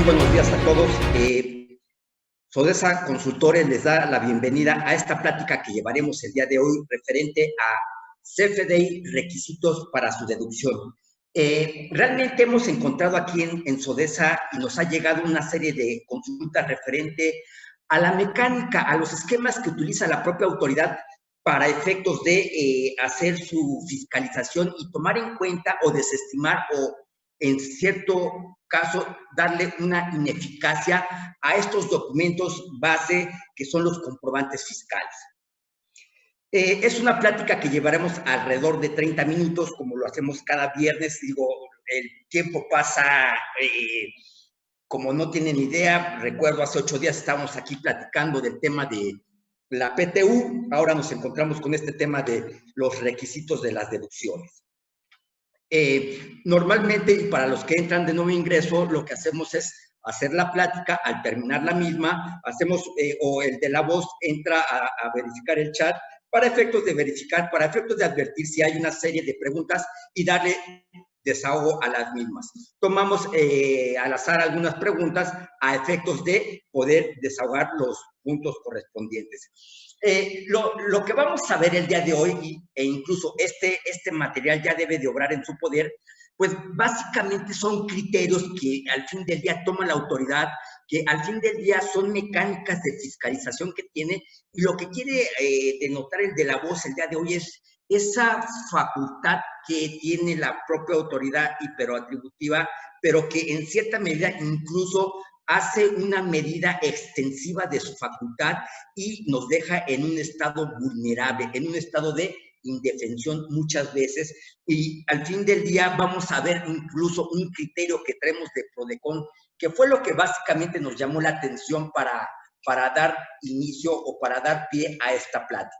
buenos días a todos. Sodesa Consultores les da la bienvenida a esta plática que llevaremos el día de hoy referente a CFDI, requisitos para su deducción. Realmente hemos encontrado aquí en Sodesa y nos ha llegado una serie de consultas referente a la mecánica, a los esquemas que utiliza la propia autoridad para efectos de hacer su fiscalización y tomar en cuenta o desestimar o en cierto caso darle una ineficacia a estos documentos base que son los comprobantes fiscales. Es una plática que llevaremos alrededor de 30 minutos, como lo hacemos cada viernes. Digo, el tiempo pasa como no tienen idea. Recuerdo hace 8 días estábamos aquí platicando del tema de la PTU, ahora nos encontramos con este tema de los requisitos de las deducciones. Normalmente, y para los que entran de nuevo ingreso, lo que hacemos es hacer la plática. Al terminar la misma, hacemos, o el de la voz entra a verificar el chat para efectos de verificar, para efectos de advertir si hay una serie de preguntas y darle desahogo a las mismas. Tomamos al azar algunas preguntas a efectos de poder desahogar los puntos correspondientes. Lo que vamos a ver el día de hoy, e incluso este material ya debe de obrar en su poder, pues básicamente son criterios que al fin del día toma la autoridad, que al fin del día son mecánicas de fiscalización que tiene, y lo que quiere denotar el de la voz el día de hoy es esa facultad que tiene la propia autoridad hiperoatributiva, pero que en cierta medida incluso hace una medida extensiva de su facultad y nos deja en un estado vulnerable, en un estado de indefensión muchas veces, y al fin del día vamos a ver incluso un criterio que traemos de PRODECON, que fue lo que básicamente nos llamó la atención para dar inicio o para dar pie a esta plática.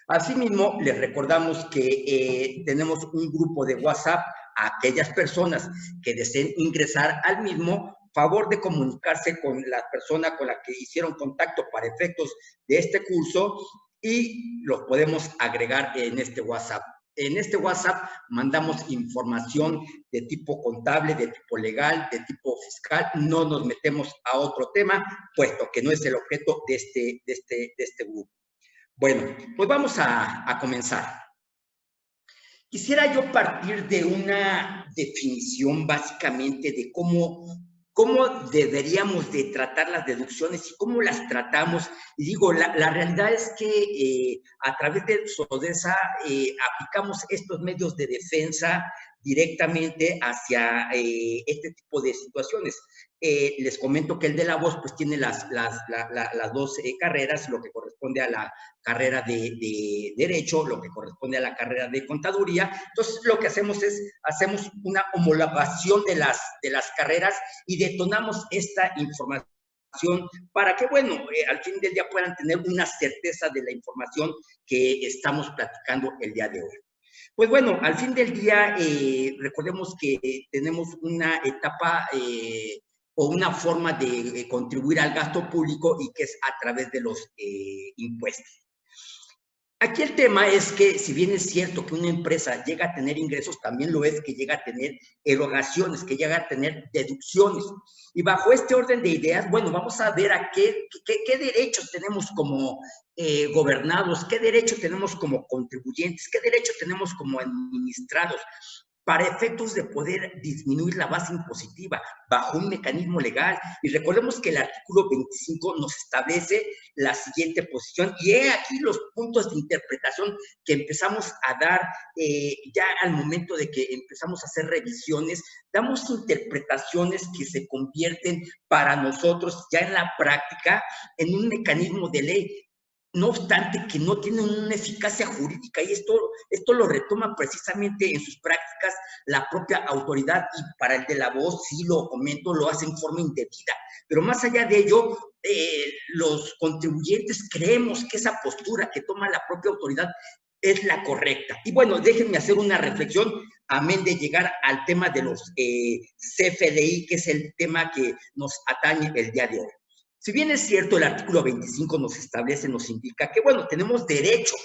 Asimismo, les recordamos que tenemos un grupo de WhatsApp a aquellas personas que deseen ingresar al mismo. Favor de comunicarse con la persona con la que hicieron contacto para efectos de este curso y los podemos agregar en este WhatsApp. En este WhatsApp mandamos información de tipo contable, de tipo legal, de tipo fiscal. No nos metemos a otro tema, puesto que no es el objeto de este grupo. Bueno, pues vamos a comenzar. Quisiera yo partir de una definición básicamente de cómo deberíamos de tratar las deducciones y cómo las tratamos. Y digo, la realidad es que a través de Sodesa aplicamos estos medios de defensa directamente hacia este tipo de situaciones. Les comento que el de la voz pues tiene las dos carreras, lo que corresponde a la carrera de Derecho, lo que corresponde a la carrera de Contaduría. Entonces, lo que hacemos es, hacemos una homologación de las carreras y detonamos esta información para que, bueno, al fin del día puedan tener una certeza de la información que estamos platicando el día de hoy. Pues bueno, al fin del día, recordemos que tenemos una etapa o una forma de contribuir al gasto público y que es a través de los impuestos. Aquí el tema es que, si bien es cierto que una empresa llega a tener ingresos, también lo es que llega a tener erogaciones, que llega a tener deducciones. Y bajo este orden de ideas, bueno, vamos a ver a qué derechos tenemos como gobernados, qué derechos tenemos como contribuyentes, qué derechos tenemos como administrados, para efectos de poder disminuir la base impositiva bajo un mecanismo legal. Y recordemos que el artículo 25 nos establece la siguiente posición, y he aquí los puntos de interpretación que empezamos a dar ya al momento de que empezamos a hacer revisiones. Damos interpretaciones que se convierten para nosotros ya en la práctica en un mecanismo de ley. No obstante que no tienen una eficacia jurídica, y esto lo retoma precisamente en sus prácticas la propia autoridad, y para el de la voz, sí lo comento, lo hace en forma indebida. Pero más allá de ello, los contribuyentes creemos que esa postura que toma la propia autoridad es la correcta. Y bueno, déjenme hacer una reflexión, amén de llegar al tema de los CFDI, que es el tema que nos atañe el día de hoy. Si bien es cierto, el artículo 25 nos establece, nos indica que, bueno, tenemos derecho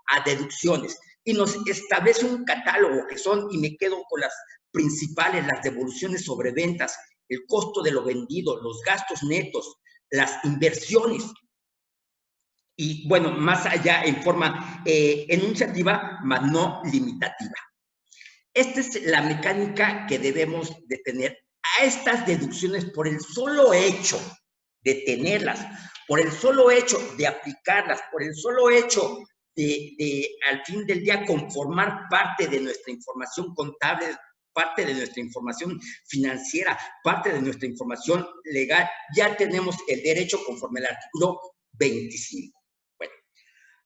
a deducciones, y nos establece un catálogo que son, y me quedo con las principales, las devoluciones sobre ventas, el costo de lo vendido, los gastos netos, las inversiones. Y bueno, más allá en forma enunciativa, más no limitativa. Esta es la mecánica que debemos de tener a estas deducciones por el solo hecho de tenerlas, por el solo hecho de aplicarlas, por el solo hecho de al fin del día conformar parte de nuestra información contable, parte de nuestra información financiera, parte de nuestra información legal, ya tenemos el derecho conforme al artículo 25. Bueno,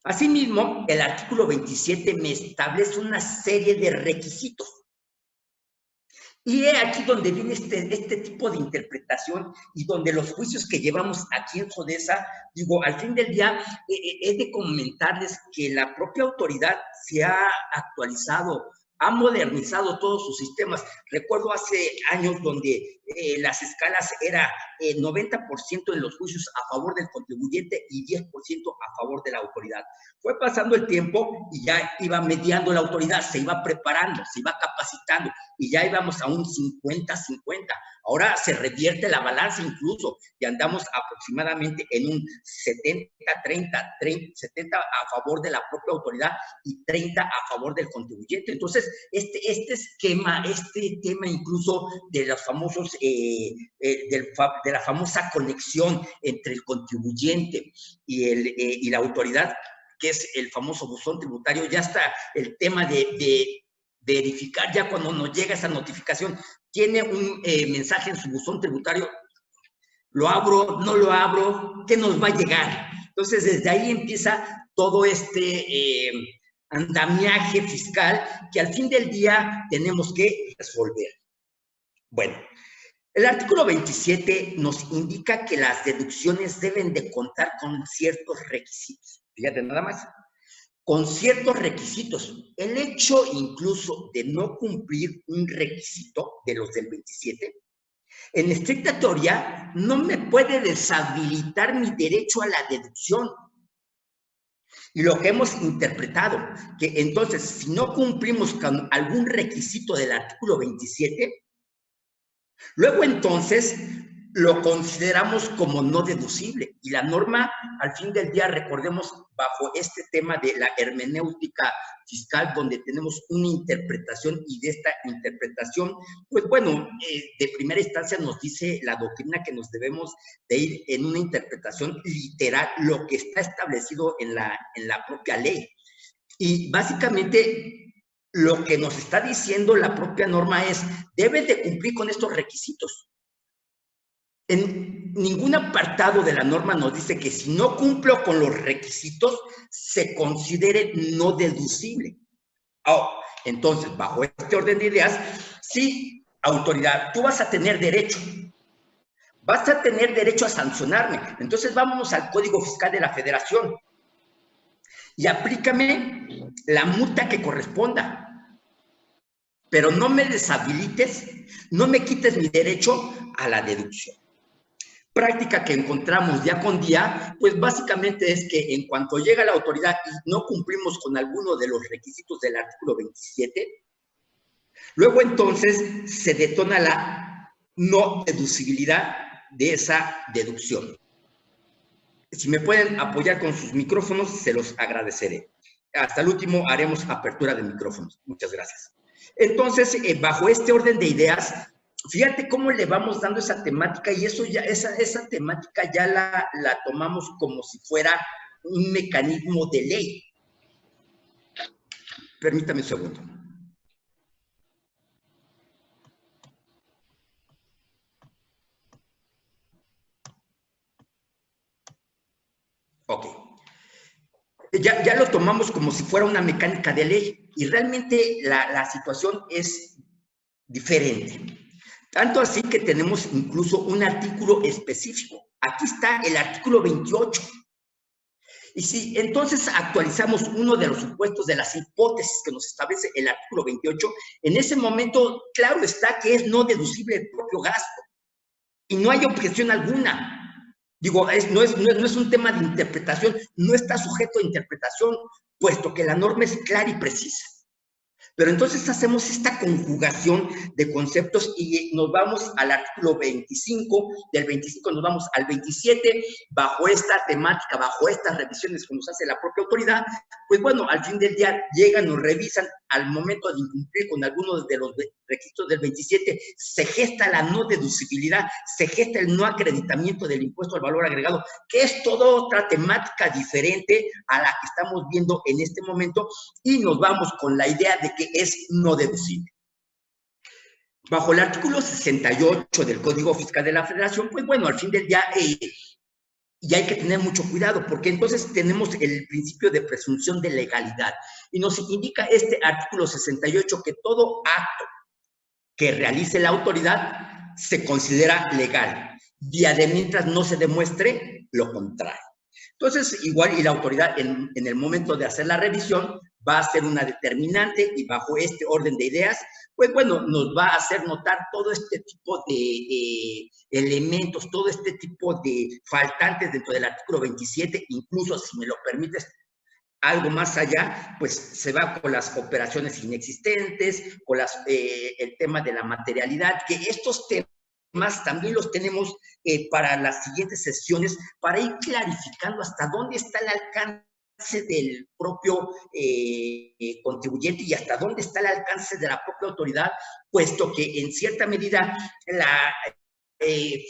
asimismo, el artículo 27 me establece una serie de requisitos. Y es aquí donde viene este tipo de interpretación y donde los juicios que llevamos aquí en SODESA, digo, al fin del día, es de comentarles que la propia autoridad se ha actualizado, ha modernizado todos sus sistemas. Recuerdo hace años donde las escalas era 90% en los juicios a favor del contribuyente y 10% a favor de la autoridad. Fue pasando el tiempo y ya iba mediando la autoridad, se iba preparando, se iba capacitando y ya íbamos a un 50-50. Ahora se revierte la balanza incluso y andamos aproximadamente en un 70-30, 70 a favor de la propia autoridad y 30 a favor del contribuyente. Entonces, este tema incluso de los famosos, de la famosa conexión entre el contribuyente y la autoridad, que es el famoso buzón tributario, ya está el tema de verificar, ya cuando nos llega esa notificación, tiene un mensaje en su buzón tributario, lo abro, no lo abro, ¿qué nos va a llegar? Entonces, desde ahí empieza todo este andamiaje fiscal que al fin del día tenemos que resolver. Bueno, el artículo 27 nos indica que las deducciones deben de contar con ciertos requisitos. Fíjate nada más, con ciertos requisitos. El hecho incluso de no cumplir un requisito de los del 27, en estricta teoría, no me puede deshabilitar mi derecho a la deducción. Y lo que hemos interpretado, que entonces, si no cumplimos con algún requisito del artículo 27, luego entonces lo consideramos como no deducible. Y la norma, al fin del día, recordemos, bajo este tema de la hermenéutica fiscal, donde tenemos una interpretación y de esta interpretación, pues bueno, de primera instancia nos dice la doctrina que nos debemos de ir en una interpretación literal, lo que está establecido en la propia ley. Y básicamente lo que nos está diciendo la propia norma es, debes de cumplir con estos requisitos. En ningún apartado de la norma nos dice que si no cumplo con los requisitos, se considere no deducible. Oh, entonces, bajo este orden de ideas, sí, autoridad, tú vas a tener derecho. Vas a tener derecho a sancionarme. Entonces, vámonos al Código Fiscal de la Federación y aplícame la multa que corresponda. Pero no me deshabilites, no me quites mi derecho a la deducción. Práctica que encontramos día con día, pues básicamente es que en cuanto llega la autoridad y no cumplimos con alguno de los requisitos del artículo 27, luego entonces se detona la no deducibilidad de esa deducción. Si me pueden apoyar con sus micrófonos, se los agradeceré. Hasta el último haremos apertura de micrófonos. Muchas gracias. Entonces, bajo este orden de ideas, fíjate cómo le vamos dando esa temática y eso ya, esa temática ya la tomamos como si fuera un mecanismo de ley. Permítame un segundo. Ok. Ya lo tomamos como si fuera una mecánica de ley y realmente la situación es diferente. Tanto así que tenemos incluso un artículo específico. Aquí está el artículo 28. Y si entonces actualizamos uno de los supuestos de las hipótesis que nos establece el artículo 28, en ese momento, claro está que es no deducible el propio gasto. Y no hay objeción alguna. Digo, no es un tema de interpretación, no está sujeto a interpretación, puesto que la norma es clara y precisa. Pero entonces hacemos esta conjugación de conceptos y nos vamos al artículo 25, del 25 nos vamos al 27, bajo esta temática, bajo estas revisiones que nos hace la propia autoridad, pues bueno, al fin del día llegan, nos revisan, al momento de incumplir con algunos de los requisitos del 27, se gesta la no deducibilidad, se gesta el no acreditamiento del impuesto al valor agregado, que es toda otra temática diferente a la que estamos viendo en este momento, y nos vamos con la idea de que es no deducible. Bajo el artículo 68 del Código Fiscal de la Federación, pues bueno, al fin del día, y hay que tener mucho cuidado, porque entonces tenemos el principio de presunción de legalidad, y nos indica este artículo 68 que todo acto que realice la autoridad se considera legal, día de mientras no se demuestre lo contrario. Entonces, igual, y la autoridad en el momento de hacer la revisión va a ser una determinante, y bajo este orden de ideas, pues bueno, nos va a hacer notar todo este tipo de elementos, todo este tipo de faltantes dentro del artículo 27, incluso, si me lo permites, algo más allá, pues se va con las operaciones inexistentes, con el tema de la materialidad, que estos temas también los tenemos para las siguientes sesiones, para ir clarificando hasta dónde está el alcance del propio contribuyente y hasta dónde está el alcance de la propia autoridad, puesto que en cierta medida la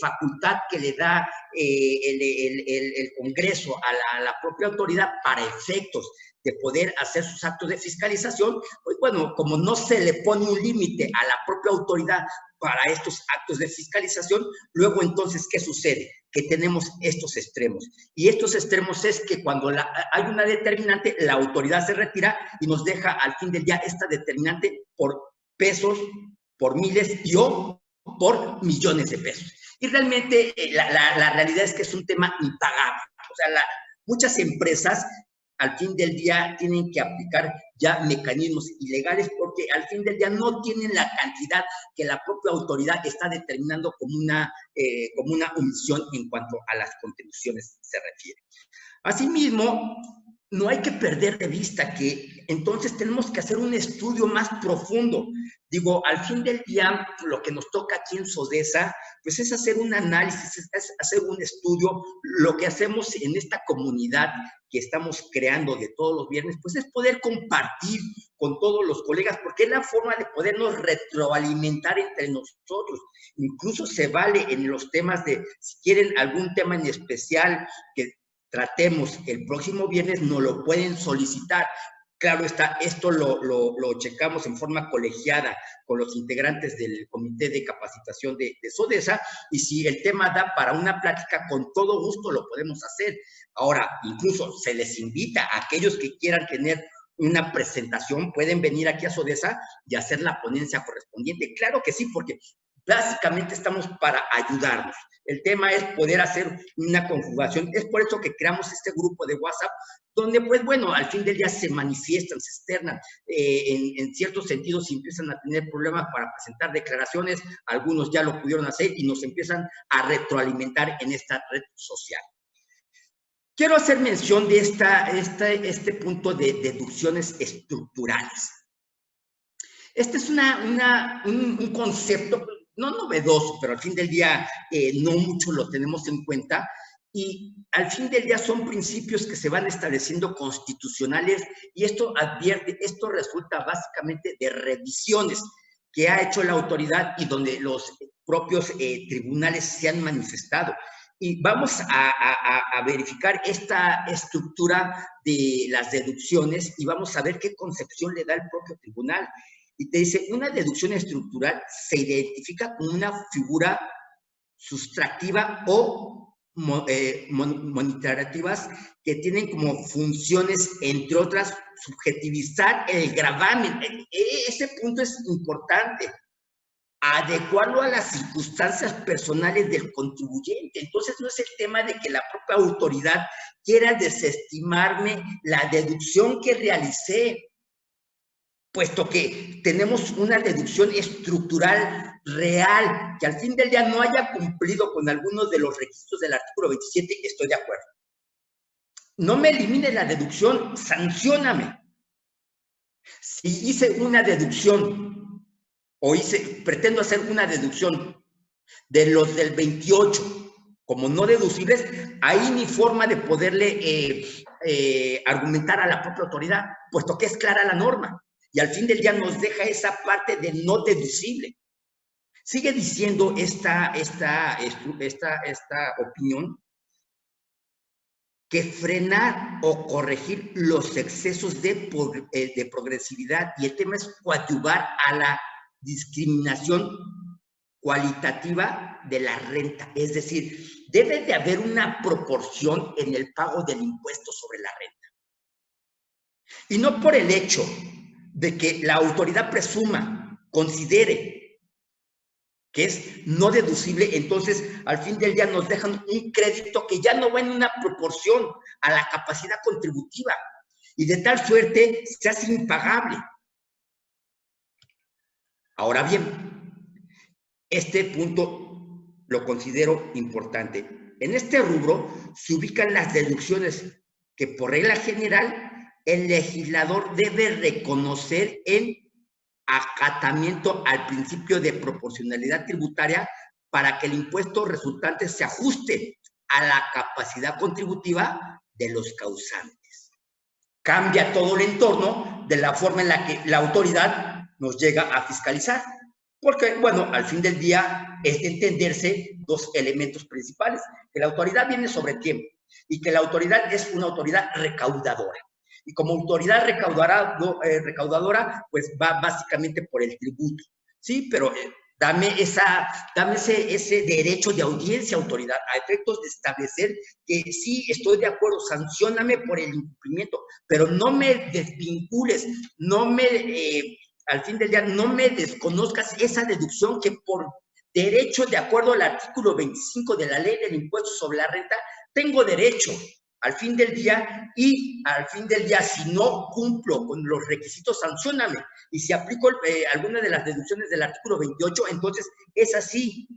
facultad que le da el Congreso a la propia autoridad para efectos de poder hacer sus actos de fiscalización, pues bueno, como no se le pone un límite a la propia autoridad para estos actos de fiscalización, luego entonces, ¿qué sucede? Que tenemos estos extremos. Y estos extremos es que cuando hay una determinante, la autoridad se retira y nos deja al fin del día esta determinante por pesos, por miles y o por millones de pesos. Y realmente la realidad es que es un tema impagable. O sea, muchas empresas al fin del día tienen que aplicar ya mecanismos ilegales porque al fin del día no tienen la cantidad que la propia autoridad está determinando como una omisión en cuanto a las contribuciones se refiere. Asimismo, no hay que perder de vista que entonces tenemos que hacer un estudio más profundo. Digo, al fin del día, lo que nos toca aquí en SODESA, pues es hacer un análisis, es hacer un estudio. Lo que hacemos en esta comunidad que estamos creando de todos los viernes, pues es poder compartir con todos los colegas, porque es la forma de podernos retroalimentar entre nosotros. Incluso se vale en los temas de, si quieren algún tema en especial que tratemos el próximo viernes, nos lo pueden solicitar. Claro está, esto lo checamos en forma colegiada con los integrantes del Comité de Capacitación de SODESA, y si el tema da para una plática, con todo gusto lo podemos hacer. Ahora, incluso se les invita a aquellos que quieran tener una presentación, pueden venir aquí a SODESA y hacer la ponencia correspondiente. Claro que sí, porque básicamente estamos para ayudarnos. El tema es poder hacer una conjugación. Es por eso que creamos este grupo de WhatsApp, donde, pues bueno, al fin del día se manifiestan, se externan, en ciertos sentidos empiezan a tener problemas para presentar declaraciones, algunos ya lo pudieron hacer y nos empiezan a retroalimentar en esta red social. Quiero hacer mención de este punto de deducciones estructurales. Este es un concepto no novedoso, pero al fin del día no mucho lo tenemos en cuenta, y al fin del día son principios que se van estableciendo constitucionales, y esto resulta básicamente de revisiones que ha hecho la autoridad y donde los propios tribunales se han manifestado. Y vamos a verificar esta estructura de las deducciones y vamos a ver qué concepción le da el propio tribunal. Y te dice, una deducción estructural se identifica como una figura sustractiva o monetativas que tienen como funciones, entre otras, subjetivizar el gravamen. Ese punto es importante. Adecuarlo a las circunstancias personales del contribuyente. Entonces, no es el tema de que la propia autoridad quiera desestimarme la deducción que realicé, puesto que tenemos una deducción estructural real, que al fin del día no haya cumplido con algunos de los requisitos del artículo 27, estoy de acuerdo. No me elimine la deducción, sancióname. Si hice una deducción o pretendo hacer una deducción de los del 28 como no deducibles, ahí ni forma de poderle argumentar a la propia autoridad, puesto que es clara la norma. Y al fin del día nos deja esa parte de no deducible. Sigue diciendo esta opinión que frenar o corregir los excesos de progresividad, y el tema es coadyuvar a la discriminación cualitativa de la renta. Es decir, debe de haber una proporción en el pago del impuesto sobre la renta. Y no por el hecho de que la autoridad presuma, considere que es no deducible, entonces al fin del día nos dejan un crédito que ya no va en una proporción a la capacidad contributiva y de tal suerte se hace impagable. Ahora bien, este punto lo considero importante. En este rubro se ubican las deducciones que por regla general el legislador debe reconocer en acatamiento al principio de proporcionalidad tributaria para que el impuesto resultante se ajuste a la capacidad contributiva de los causantes. Cambia todo el entorno de la forma en la que la autoridad nos llega a fiscalizar. Porque, bueno, al fin del día es de entenderse dos elementos principales, que la autoridad viene sobre tiempo y que la autoridad es una autoridad recaudadora. Y como autoridad recaudadora, pues va básicamente por el tributo, ¿sí? Pero dame ese derecho de audiencia, autoridad, a efectos de establecer que sí, estoy de acuerdo, sancióname por el incumplimiento, pero no me desvincules, al fin del día, no me desconozcas esa deducción que por derecho, de acuerdo al artículo 25 de la Ley del Impuesto sobre la Renta, tengo derecho al fin del día, y al fin del día, si no cumplo con los requisitos, sancióname. Y si aplico alguna de las deducciones del artículo 28, entonces esas sí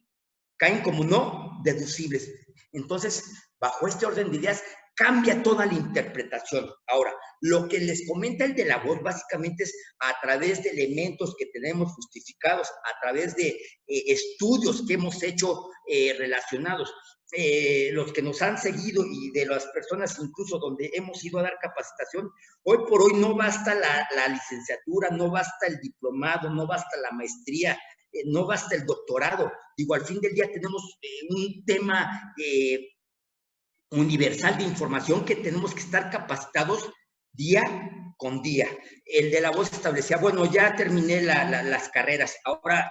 caen como no deducibles. Entonces, bajo este orden de ideas, cambia toda la interpretación. Ahora, lo que les comenta el de la voz básicamente es a través de elementos que tenemos justificados, a través de estudios que hemos hecho relacionados. Los que nos han seguido y de las personas incluso donde hemos ido a dar capacitación, hoy por hoy no basta la licenciatura, no basta el diplomado, no basta la maestría, no basta el doctorado. Digo, al fin del día tenemos un tema universal de información que tenemos que estar capacitados día con día. El de la voz establecía, bueno, ya terminé las carreras, ahora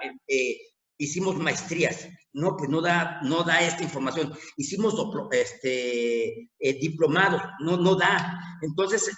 hicimos maestrías. No, pues no da esta información. Hicimos diplomados, no da. Entonces,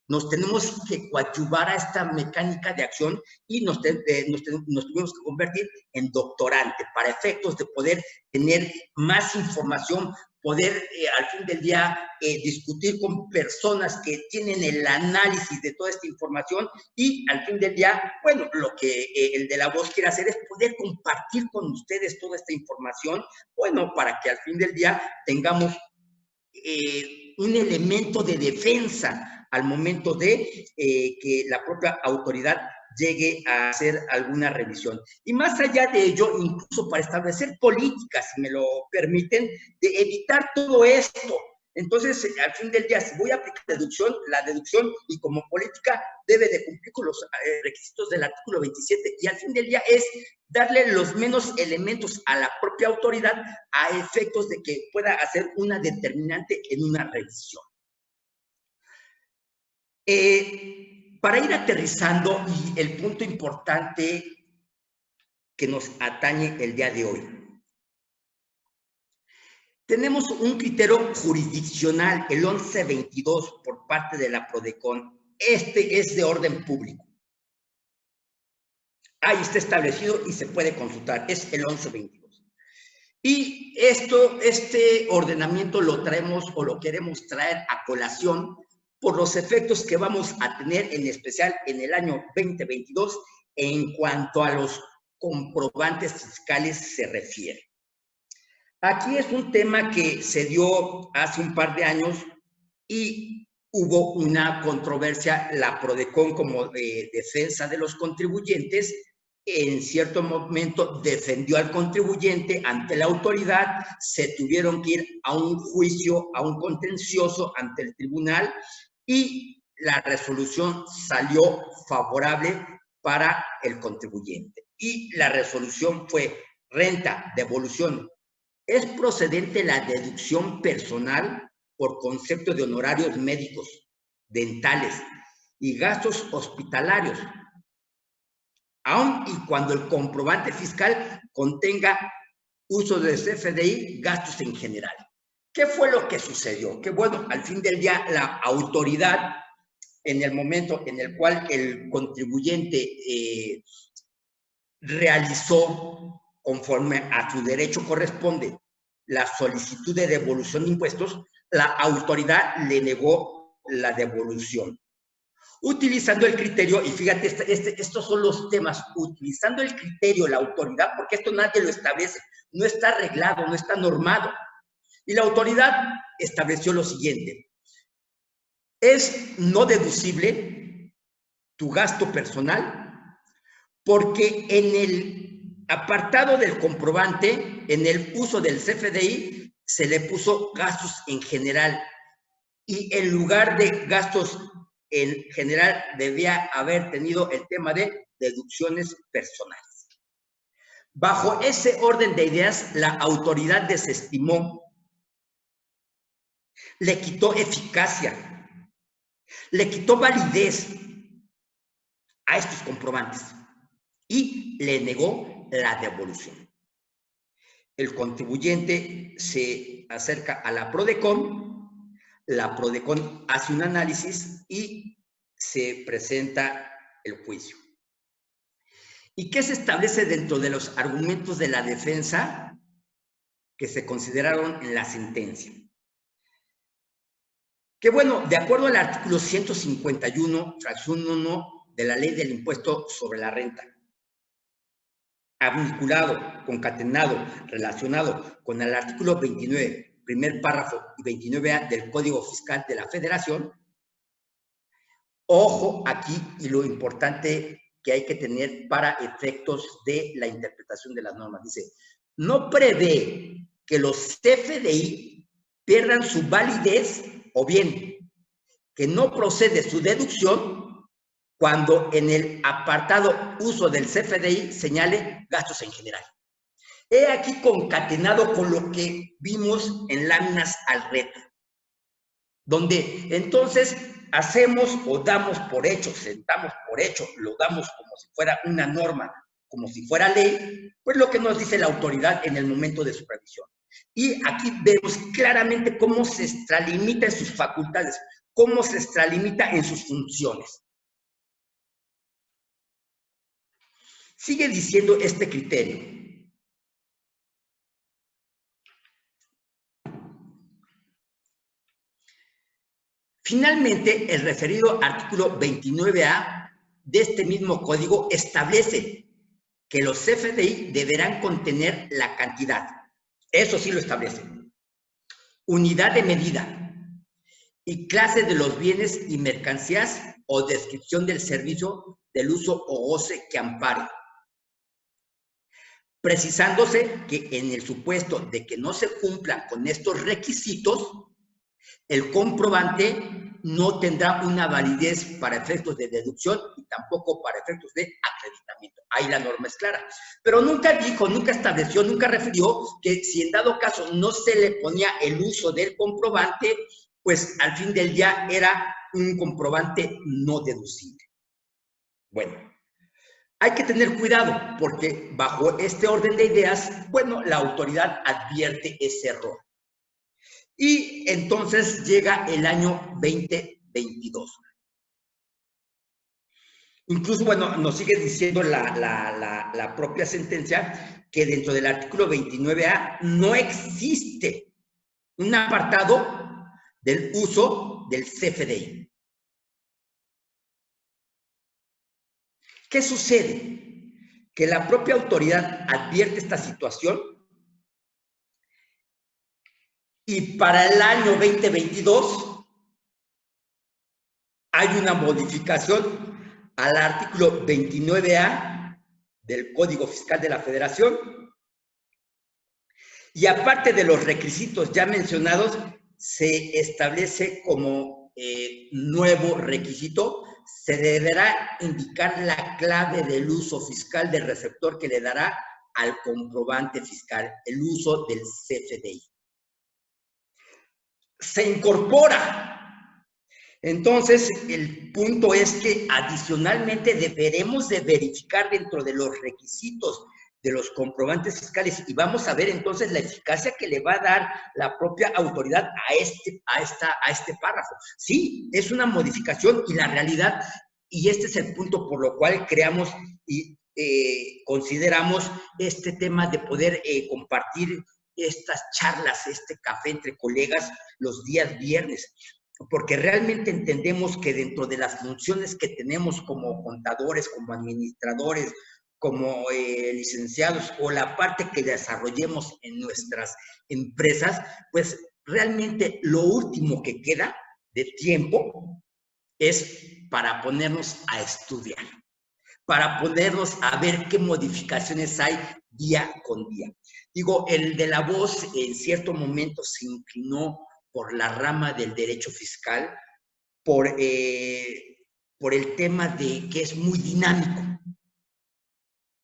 nos tenemos que coadyuvar a esta mecánica de acción y nos tuvimos que convertir en doctorante para efectos de poder tener más información, poder al fin del día discutir con personas que tienen el análisis de toda esta información y al fin del día, bueno, lo que el de la voz quiere hacer es poder compartir con ustedes toda esta información, bueno, para que al fin del día tengamos un elemento de defensa al momento de que la propia autoridad llegue a hacer alguna revisión. Y más allá de ello, incluso para establecer políticas, si me lo permiten, de evitar todo esto. Entonces, al fin del día, si voy a aplicar la deducción y como política debe de cumplir con los requisitos del artículo 27 y al fin del día es darle los menos elementos a la propia autoridad a efectos de que pueda hacer una determinante en una revisión. Para ir aterrizando y el punto importante que nos atañe el día de hoy. Tenemos un criterio jurisdiccional, el 1122, por parte de la PRODECON. Este es de orden público. Ahí está establecido y se puede consultar. Es el 1122. Y este ordenamiento lo traemos o lo queremos traer a colación por los efectos que vamos a tener, en especial en el año 2022, en cuanto a los comprobantes fiscales se refiere. Aquí es un tema que se dio hace un par de años y hubo una controversia, la PRODECON como defensa de los contribuyentes, en cierto momento defendió al contribuyente ante la autoridad, se tuvieron que ir a un juicio, a un contencioso ante el tribunal y la resolución salió favorable para el contribuyente. Y la resolución fue: renta, devolución. ¿Es procedente la deducción personal por concepto de honorarios médicos, dentales y gastos hospitalarios, aun y cuando el comprobante fiscal contenga uso del CFDI, gastos en general? ¿Qué fue lo que sucedió? Que bueno, al fin del día la autoridad, en el momento en el cual el contribuyente realizó, conforme a su derecho corresponde, la solicitud de devolución de impuestos, la autoridad le negó la devolución. Utilizando el criterio, y fíjate, estos son los temas, utilizando el criterio, la autoridad, porque esto nadie lo establece, no está arreglado, no está normado. Y la autoridad estableció lo siguiente: es no deducible tu gasto personal porque en el apartado del comprobante, en el uso del CFDI, se le puso gastos en general y en lugar de gastos en general debía haber tenido el tema de deducciones personales. Bajo ese orden de ideas, la autoridad desestimó, le quitó eficacia, le quitó validez a estos comprobantes y le negó la devolución. El contribuyente se acerca a la PRODECON hace un análisis y se presenta el juicio. ¿Y qué se establece dentro de los argumentos de la defensa que se consideraron en la sentencia? Que bueno, de acuerdo al artículo 151, fracción 1 de la Ley del Impuesto sobre la Renta, vinculado, concatenado, relacionado con el artículo 29, primer párrafo y 29A del Código Fiscal de la Federación, ojo aquí y lo importante que hay que tener para efectos de la interpretación de las normas. Dice, no prevé que los CFDI pierdan su validez o bien que no procede su deducción cuando en el apartado uso del CFDI señale gastos en general. He aquí concatenado con lo que vimos en láminas al reto, donde entonces hacemos o damos por hecho, sentamos por hecho, lo damos como si fuera una norma, como si fuera ley, pues lo que nos dice la autoridad en el momento de supervisión. Y aquí vemos claramente cómo se extralimita en sus facultades, cómo se extralimita en sus funciones. Sigue diciendo este criterio. Finalmente, el referido artículo 29A de este mismo código establece que los CFDI deberán contener la cantidad. Eso sí lo establece. Unidad de medida y clase de los bienes y mercancías o descripción del servicio del uso o goce que ampare. Precisándose que en el supuesto de que no se cumplan con estos requisitos, el comprobante no tendrá una validez para efectos de deducción y tampoco para efectos de acreditamiento. Ahí la norma es clara. Pero nunca dijo, nunca estableció, nunca refirió que si en dado caso no se le ponía el uso del comprobante, pues al fin del día era un comprobante no deducible. Bueno, hay que tener cuidado porque bajo este orden de ideas, bueno, la autoridad advierte ese error. Y entonces llega el año 2022. Incluso, bueno, nos sigue diciendo la propia sentencia que dentro del artículo 29A no existe un apartado del uso del CFDI. ¿Qué sucede? Que la propia autoridad advierte esta situación y para el año 2022 hay una modificación al artículo 29A del Código Fiscal de la Federación, y aparte de los requisitos ya mencionados, se establece como nuevo requisito, se deberá indicar la clave del uso fiscal del receptor que le dará al comprobante fiscal, el uso del CFDI. Se incorpora. Entonces, el punto es que adicionalmente deberemos de verificar dentro de los requisitos de los comprobantes fiscales, y vamos a ver entonces la eficacia que le va a dar la propia autoridad a este párrafo. Sí, es una modificación, y la realidad, y este es el punto por lo cual creamos y consideramos este tema de poder compartir estas charlas, este café entre colegas los días viernes, porque realmente entendemos que dentro de las funciones que tenemos como contadores, como administradores, como licenciados, o la parte que desarrollemos en nuestras empresas, pues realmente lo último que queda de tiempo es para ponernos a estudiar, para ponernos a ver qué modificaciones hay día con día. Digo, el de la voz en cierto momento se inclinó por la rama del derecho fiscal, por el tema de que es muy dinámico.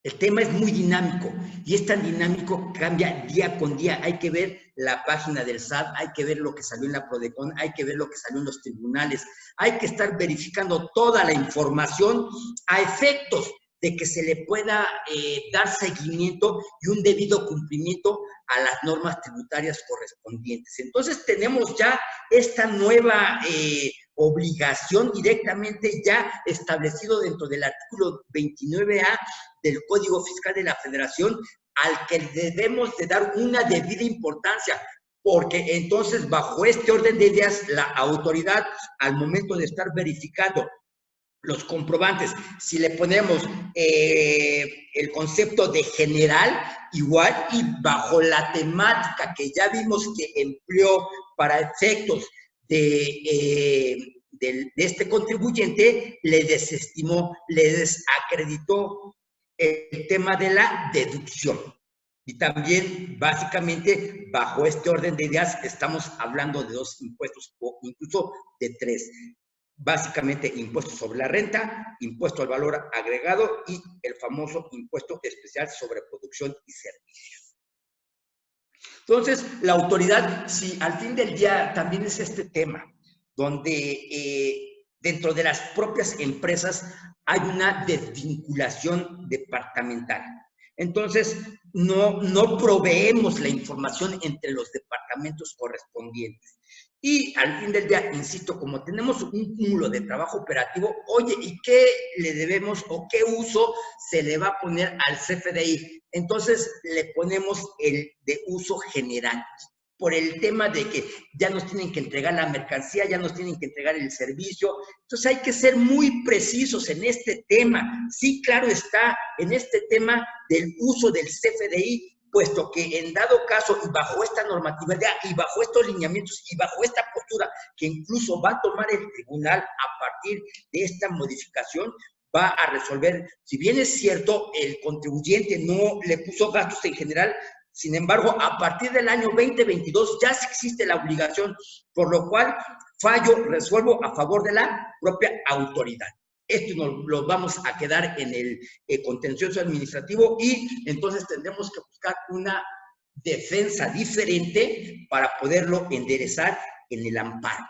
El tema es muy dinámico, y es tan dinámico que cambia día con día. Hay que ver la página del SAT, hay que ver lo que salió en la Prodecon, hay que ver lo que salió en los tribunales, hay que estar verificando toda la información a efectos de que se le pueda dar seguimiento y un debido cumplimiento a las normas tributarias correspondientes. Entonces tenemos ya esta nueva obligación directamente ya establecido dentro del artículo 29A del Código Fiscal de la Federación, al que debemos de dar una debida importancia, porque entonces bajo este orden de ideas la autoridad, al momento de estar verificando los comprobantes, si le ponemos el concepto de general, igual, y bajo la temática que ya vimos que empleó para efectos de este contribuyente, le desestimó, le desacreditó el tema de la deducción. Y también, básicamente, bajo este orden de ideas, estamos hablando de 2 impuestos, o incluso de 3. Básicamente, impuesto sobre la renta, impuesto al valor agregado y el famoso impuesto especial sobre producción y servicios. Entonces, la autoridad, si al fin del día también es este tema, donde dentro de las propias empresas hay una desvinculación departamental. Entonces, no proveemos la información entre los departamentos correspondientes. Y al fin del día, insisto, como tenemos un cúmulo de trabajo operativo, oye, ¿y qué le debemos o qué uso se le va a poner al CFDI? Entonces, le ponemos el de uso general, por el tema de que ya nos tienen que entregar la mercancía, ya nos tienen que entregar el servicio. Entonces hay que ser muy precisos en este tema. Sí, claro está, en este tema del uso del CFDI, puesto que en dado caso, y bajo esta normatividad, y bajo estos lineamientos, y bajo esta postura que incluso va a tomar el tribunal a partir de esta modificación, va a resolver, si bien es cierto, el contribuyente no le puso gastos en general, sin embargo, a partir del año 2022 ya existe la obligación, por lo cual resuelvo a favor de la propia autoridad. Esto nos lo vamos a quedar en el contencioso administrativo, y entonces tendremos que buscar una defensa diferente para poderlo enderezar en el amparo.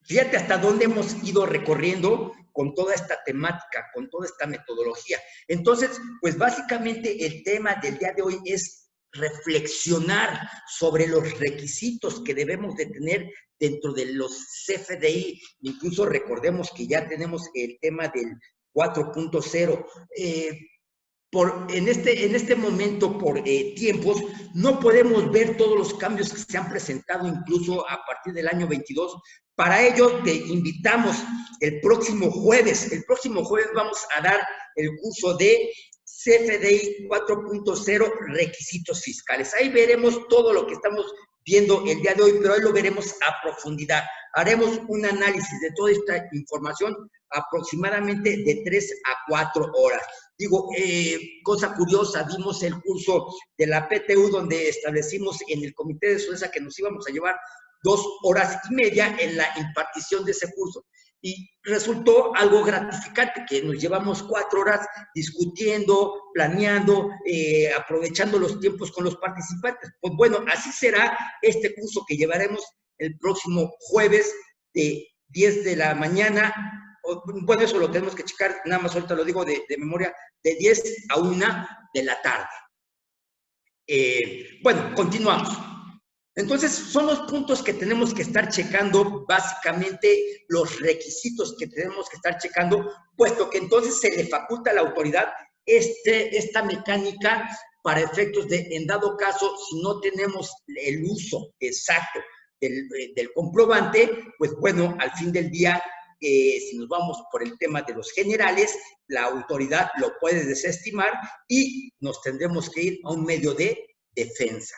Fíjate hasta dónde hemos ido recorriendo con toda esta temática, con toda esta metodología. Entonces, pues básicamente el tema del día de hoy es reflexionar sobre los requisitos que debemos de tener dentro de los CFDI. Incluso recordemos que ya tenemos el tema del 4.0. En este momento, por tiempos, no podemos ver todos los cambios que se han presentado incluso a partir del año 22. Para ello, te invitamos el próximo jueves. El próximo jueves vamos a dar el curso de CFDI 4.0, requisitos fiscales. Ahí veremos todo lo que estamos viendo el día de hoy, pero hoy lo veremos a profundidad. Haremos un análisis de toda esta información aproximadamente de 3 a 4 horas. Digo, cosa curiosa, dimos el curso de la PTU donde establecimos en el Comité de SODESA que nos íbamos a llevar 2 horas y media en la impartición de ese curso. Y resultó algo gratificante, que nos llevamos 4 horas discutiendo, planeando, aprovechando los tiempos con los participantes. Pues bueno, así será este curso que llevaremos el próximo jueves de 10 de la mañana. Bueno, eso lo tenemos que checar, nada más ahorita lo digo de memoria, de 10 a 1 de la tarde. Bueno, continuamos. Entonces, son los puntos que tenemos que estar checando, básicamente los requisitos que tenemos que estar checando, puesto que entonces se le faculta a la autoridad esta mecánica para efectos de, en dado caso, si no tenemos el uso exacto del comprobante, pues bueno, al fin del día, si nos vamos por el tema de los generales, la autoridad lo puede desestimar y nos tendremos que ir a un medio de defensa.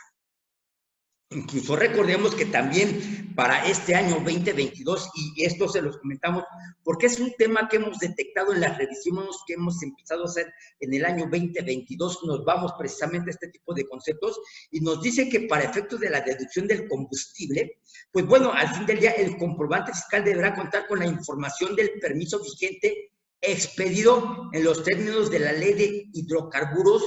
Incluso recordemos que también para este año 2022, y esto se los comentamos, porque es un tema que hemos detectado en las revisiones que hemos empezado a hacer en el año 2022, nos vamos precisamente a este tipo de conceptos, y nos dice que para efectos de la deducción del combustible, pues bueno, al fin del día el comprobante fiscal deberá contar con la información del permiso vigente expedido en los términos de la ley de hidrocarburos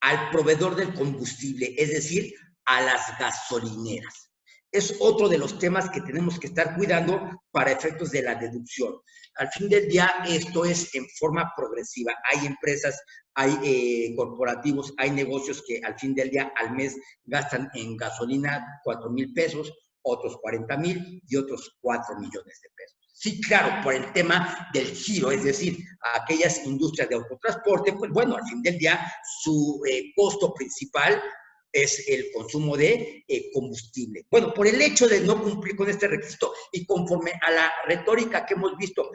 al proveedor del combustible, es decir, a las gasolineras. Es otro de los temas que tenemos que estar cuidando para efectos de la deducción. Al fin del día, esto es en forma progresiva. Hay empresas, hay corporativos, hay negocios que al fin del día, al mes, gastan en gasolina 4,000 pesos, otros 40,000 y otros 4 millones de pesos. Sí, claro, por el tema del giro, es decir, aquellas industrias de autotransporte, pues bueno, al fin del día, su costo principal es el consumo de combustible. Bueno, por el hecho de no cumplir con este requisito y conforme a la retórica que hemos visto,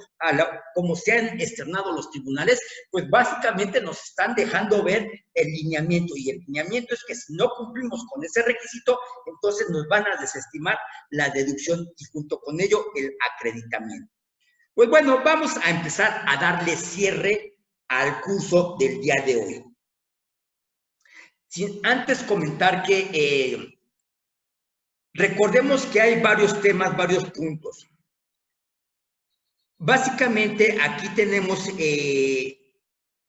como se han externado los tribunales, pues básicamente nos están dejando ver el lineamiento, y el lineamiento es que si no cumplimos con ese requisito, entonces nos van a desestimar la deducción y junto con ello el acreditamiento. Pues bueno, vamos a empezar a darle cierre al curso del día de hoy. Sin antes comentar que recordemos que hay varios temas, varios puntos. Básicamente aquí tenemos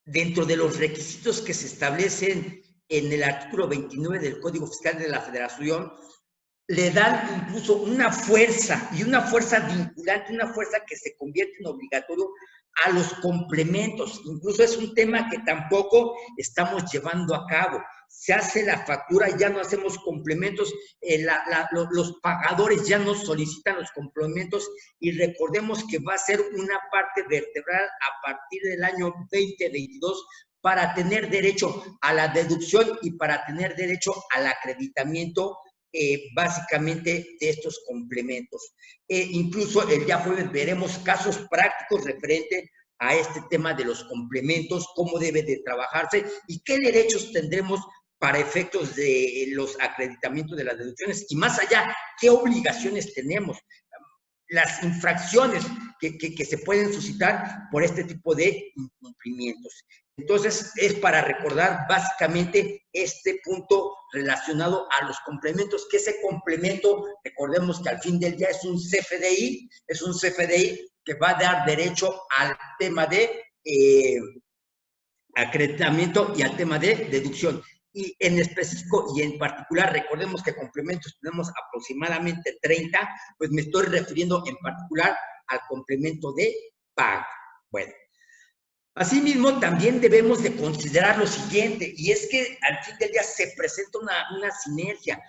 dentro de los requisitos que se establecen en el artículo 29 del Código Fiscal de la Federación, le dan incluso una fuerza, y una fuerza vinculante, una fuerza que se convierte en obligatorio a los complementos. Incluso es un tema que tampoco estamos llevando a cabo. Se hace la factura, ya no hacemos complementos, los pagadores ya no solicitan los complementos, y recordemos que va a ser una parte vertebral a partir del año 2022 para tener derecho a la deducción y para tener derecho al acreditamiento básicamente de estos complementos. Incluso el día jueves veremos casos prácticos referente a este tema de los complementos, cómo debe de trabajarse y qué derechos tendremos para efectos de los acreditamientos de las deducciones, y más allá, qué obligaciones tenemos, las infracciones que se pueden suscitar por este tipo de incumplimientos. Entonces, es para recordar básicamente este punto relacionado a los complementos, que ese complemento, recordemos que al fin del día es un CFDI que va a dar derecho al tema de acreditamiento y al tema de deducción. Y en específico y en particular, recordemos que complementos tenemos aproximadamente 30, pues me estoy refiriendo en particular al complemento de pago. Bueno, asimismo, también debemos de considerar lo siguiente, y es que al fin del día se presenta una sinergia.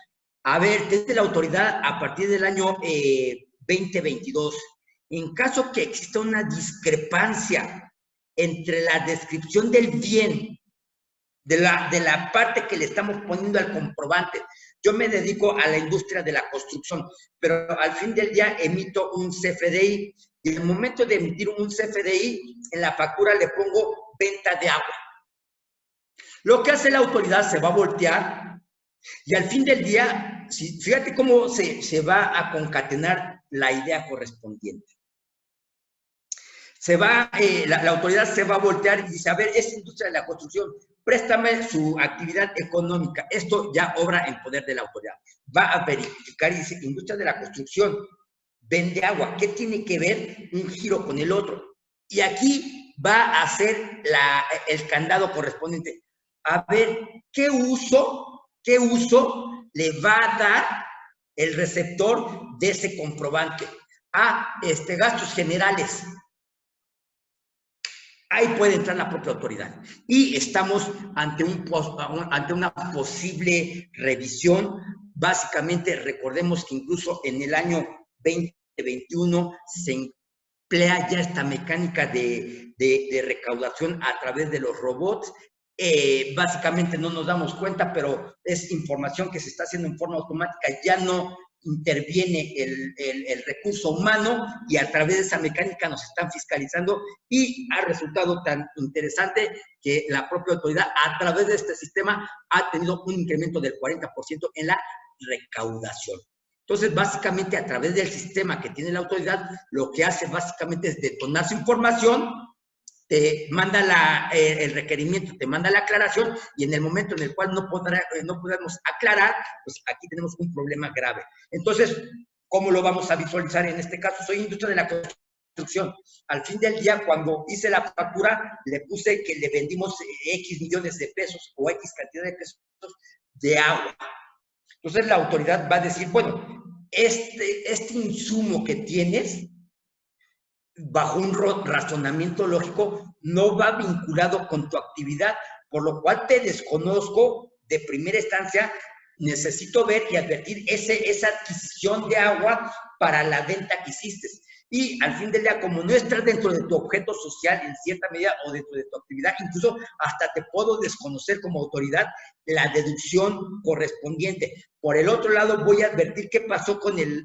A ver, desde la autoridad, a partir del año 2022, en caso que exista una discrepancia entre la descripción del bien, de la parte que le estamos poniendo al comprobante. Yo me dedico a la industria de la construcción, pero al fin del día emito un CFDI, y en el momento de emitir un CFDI, en la factura le pongo venta de agua. Lo que hace la autoridad, se va a voltear y al fin del día fíjate cómo se va a concatenar la idea correspondiente. La autoridad se va a voltear y dice, a ver, esta industria de la construcción, préstame su actividad económica. Esto ya obra en poder de la autoridad. Va a verificar y dice, industria de la construcción, vende agua. ¿Qué tiene que ver un giro con el otro? Y aquí va a hacer el candado correspondiente. A ver, ¿qué uso le va a dar el receptor de ese comprobante? Gastos generales. Ahí puede entrar la propia autoridad. Y estamos ante una posible revisión. Básicamente, recordemos que incluso en el año 2021 se emplea ya esta mecánica de recaudación a través de los robots. Básicamente no nos damos cuenta, pero es información que se está haciendo en forma automática. Ya no interviene el recurso humano y a través de esa mecánica nos están fiscalizando y ha resultado tan interesante que la propia autoridad a través de este sistema ha tenido un incremento del 40% en la recaudación. Entonces, básicamente a través del sistema que tiene la autoridad, lo que hace básicamente es detonar su información, te manda el requerimiento, te manda la aclaración y en el momento en el cual no podemos aclarar, pues aquí tenemos un problema grave. Entonces, ¿cómo lo vamos a visualizar en este caso? Soy industria de la construcción. Al fin del día, cuando hice la factura, le puse que le vendimos X millones de pesos o X cantidad de pesos de agua. Entonces, la autoridad va a decir, bueno, este insumo que tienes, bajo un razonamiento lógico, no va vinculado con tu actividad, por lo cual te desconozco de primera instancia, necesito ver y advertir esa adquisición de agua para la venta que hiciste. Y al fin del día, como no estás dentro de tu objeto social en cierta medida o dentro de tu actividad, incluso hasta te puedo desconocer como autoridad la deducción correspondiente. Por el otro lado, voy a advertir qué pasó con el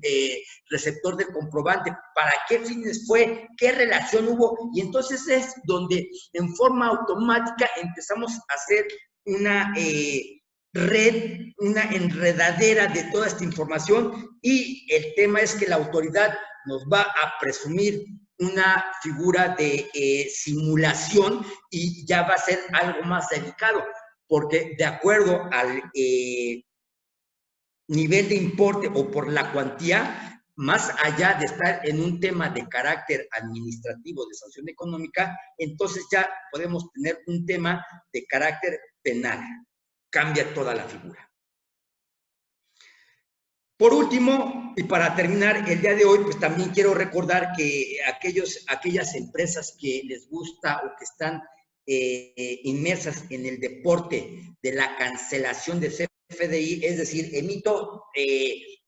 receptor del comprobante, para qué fines fue, qué relación hubo, y entonces es donde en forma automática empezamos a hacer una red, una enredadera de toda esta información, y el tema es que la autoridad nos va a presumir una figura de simulación y ya va a ser algo más delicado, porque de acuerdo al nivel de importe o por la cuantía, más allá de estar en un tema de carácter administrativo de sanción económica, entonces ya podemos tener un tema de carácter penal. Cambia toda la figura. Por último, y para terminar el día de hoy, pues también quiero recordar que aquellas empresas que les gusta o que están inmersas en el deporte de la cancelación de CFDI, es decir, emito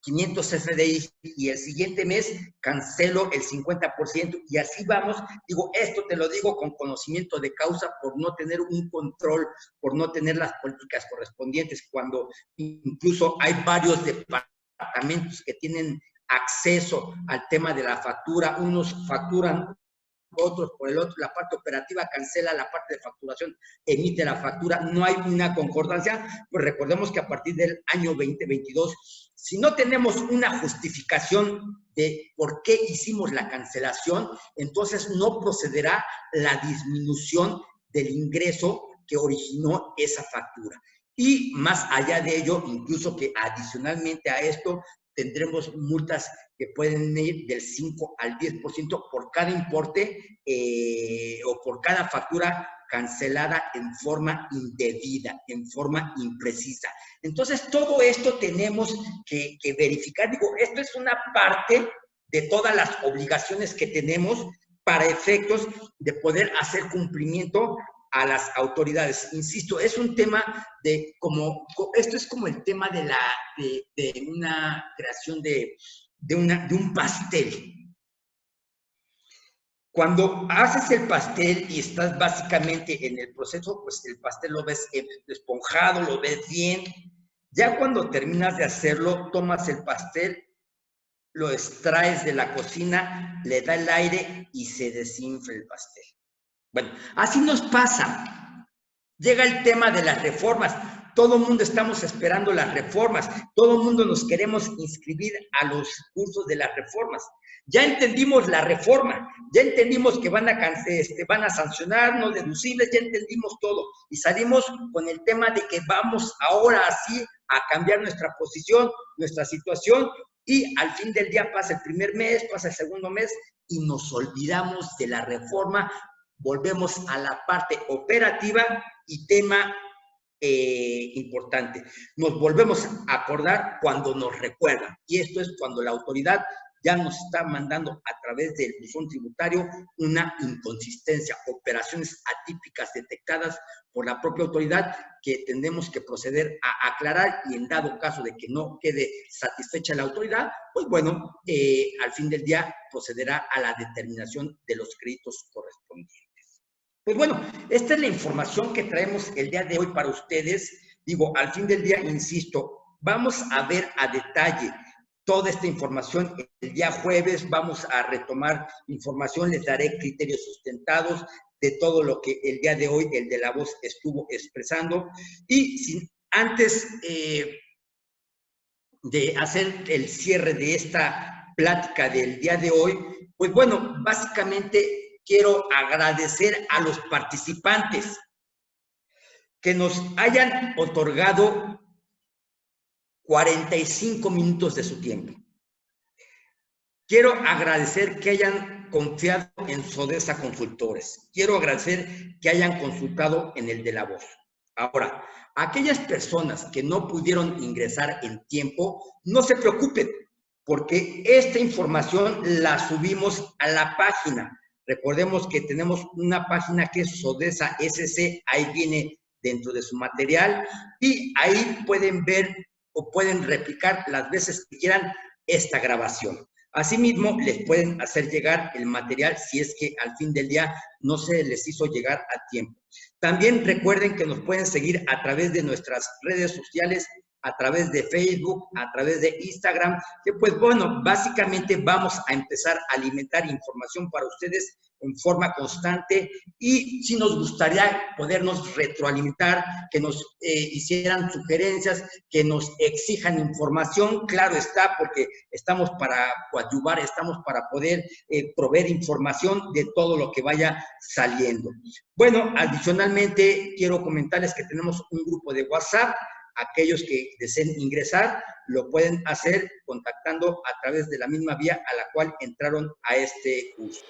500 CFDI y el siguiente mes cancelo el 50% y así vamos. Digo, esto te lo digo con conocimiento de causa por no tener un control, por no tener las políticas correspondientes, cuando incluso hay varios departamentos que tienen acceso al tema de la factura, unos facturan, otros por el otro, la parte operativa cancela la parte de facturación, emite la factura, no hay una concordancia. Pues recordemos que a partir del año 2022, si no tenemos una justificación de por qué hicimos la cancelación, entonces no procederá la disminución del ingreso que originó esa factura. Y más allá de ello, incluso que adicionalmente a esto, tendremos multas que pueden ir del 5 al 10% por cada importe o por cada factura cancelada en forma indebida, en forma imprecisa. Entonces, todo esto tenemos que verificar. Digo, esto es una parte de todas las obligaciones que tenemos para efectos de poder hacer cumplimiento a las autoridades. Insisto, es un tema esto es como el tema de una creación de un pastel. Cuando haces el pastel y estás básicamente en el proceso, pues el pastel lo ves esponjado, lo ves bien. Ya cuando terminas de hacerlo, tomas el pastel, lo extraes de la cocina, le da el aire y se desinfla el pastel. Bueno, así nos pasa. Llega el tema de las reformas. todo el mundo estamos esperando las reformas, todo el mundo nos queremos inscribir a los cursos de las reformas. Ya entendimos la reforma, ya entendimos que van a sancionar no deducibles, ya entendimos todo y salimos con el tema de que vamos ahora así a cambiar nuestra posición, nuestra situación, y al fin del día pasa el primer mes, pasa el segundo mes y nos olvidamos de la reforma, volvemos a la parte operativa y tema importante. Nos volvemos a acordar cuando nos recuerdan, y esto es cuando la autoridad ya nos está mandando a través del buzón tributario una inconsistencia, operaciones atípicas detectadas por la propia autoridad que tendremos que proceder a aclarar, y en dado caso de que no quede satisfecha la autoridad, pues bueno, al fin del día procederá a la determinación de los créditos correspondientes. Pues bueno, esta es la información que traemos el día de hoy para ustedes. Digo, al fin del día, insisto, vamos a ver a detalle toda esta información el día jueves. Vamos a retomar información, les daré criterios sustentados de todo lo que el día de hoy el de la voz estuvo expresando. Y antes de hacer el cierre de esta plática del día de hoy, pues bueno, básicamente quiero agradecer a los participantes que nos hayan otorgado 45 minutos de su tiempo. Quiero agradecer que hayan confiado en Sodesa Consultores. Quiero agradecer que hayan consultado en el de la voz. Ahora, aquellas personas que no pudieron ingresar en tiempo, no se preocupen, porque esta información la subimos a la página. Recordemos que tenemos una página que es Sodesa SC, ahí viene dentro de su material, y ahí pueden ver o pueden replicar las veces que quieran esta grabación. Asimismo, les pueden hacer llegar el material si es que al fin del día no se les hizo llegar a tiempo. También recuerden que nos pueden seguir a través de nuestras redes sociales, a través de Facebook, a través de Instagram, que pues bueno, básicamente vamos a empezar a alimentar información para ustedes en forma constante, y si nos gustaría podernos retroalimentar, que nos hicieran sugerencias, que nos exijan información, claro está, porque estamos para coadyuvar, estamos para poder proveer información de todo lo que vaya saliendo. Bueno, adicionalmente quiero comentarles que tenemos un grupo de WhatsApp. Aquellos que deseen ingresar lo pueden hacer contactando a través de la misma vía a la cual entraron a este curso.